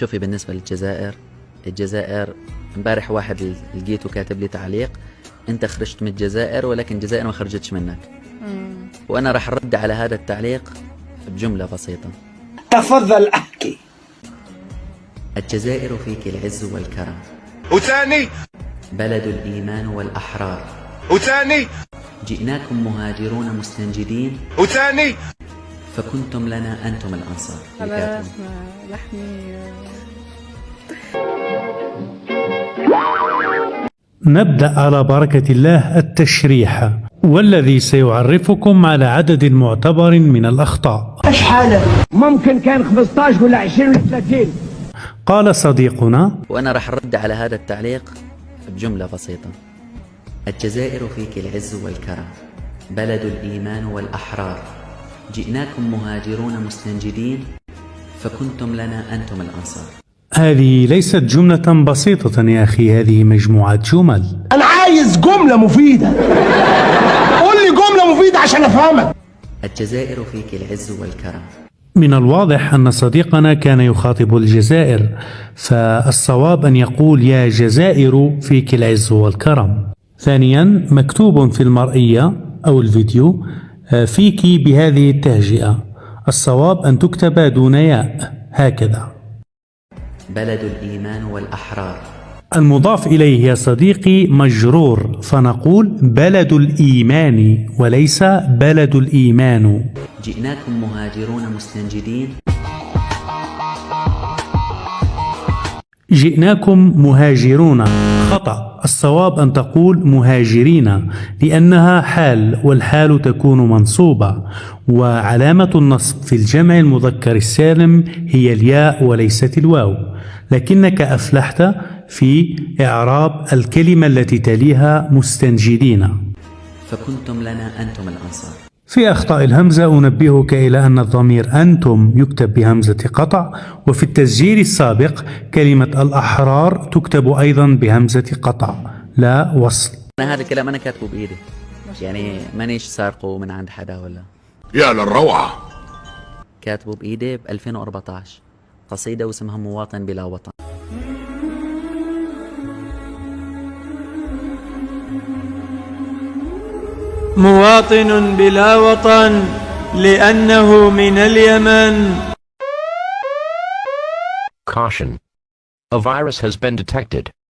شوفي بالنسبة للجزائر، الجزائر امبارح واحد لقيته كاتب لي تعليق: انت خرجت من الجزائر ولكن الجزائر ما خرجتش منك. وانا راح ارد على هذا التعليق بجملة بسيطة. تفضل احكي. الجزائر فيك العز والكرم، وثاني بلد الإيمان والأحرار، وثاني جئناكم مهاجرون مستنجدين، وثاني فكنتم لنا أنتم الأنصار. خلاص لحني. نبدأ على بركة الله التشريح، والذي سيعرفكم على عدد معتبر من الأخطاء. ايش حالك؟ ممكن كان 15 ولا 20 ولا 30. قال صديقنا: وأنا راح أرد على هذا التعليق بجملة بسيطة. الجزائر فيك العز والكرم، بلد الإيمان والأحرار، جئناكم مهاجرون مستنجدين، فكنتم لنا أنتم الأنصار. هذه ليست جملة بسيطة يا أخي، هذه مجموعة جمل. انا عايز جملة مفيدة. قول لي جملة مفيدة عشان افهمك. الجزائر فيك العز والكرم. من الواضح أن صديقنا كان يخاطب الجزائر، فالصواب أن يقول: يا جزائر فيك العز والكرم. ثانيا، مكتوب في المرئية أو الفيديو فيك بهذه التهجئة، الصواب أن تكتب دون ياء هكذا: بلد الإيمان والأحرار. المضاف إليه يا صديقي مجرور، فنقول بلد الإيمان وليس بلد الإيمان. جئناكم مهاجرون مستنجدين. جئناكم مهاجرون، خطأ، الصواب أن تقول مهاجرين لأنها حال، والحال تكون منصوبة، وعلامة النصب في الجمع المذكر السالم هي الياء وليست الواو، لكنك أفلحت في إعراب الكلمة التي تليها مستنجدين. فكنتم لنا أنتم الأنصار. في أخطاء الهمزة أنبهك إلى أن الضمير أنتم يكتب بهمزة قطع، وفي التسجيل السابق كلمة الأحرار تكتب أيضا بهمزة قطع لا وصل. أنا هذا الكلام أنا كاتبه بإيدي، يعني مانيش سارقه من عند حدا ولا. يا للروعة. كاتبه بإيدي ب 2014، قصيدة واسمها مواطن بلا وطن. مواطن بلا وطن لأنه من اليمن. Caution. A virus has been detected.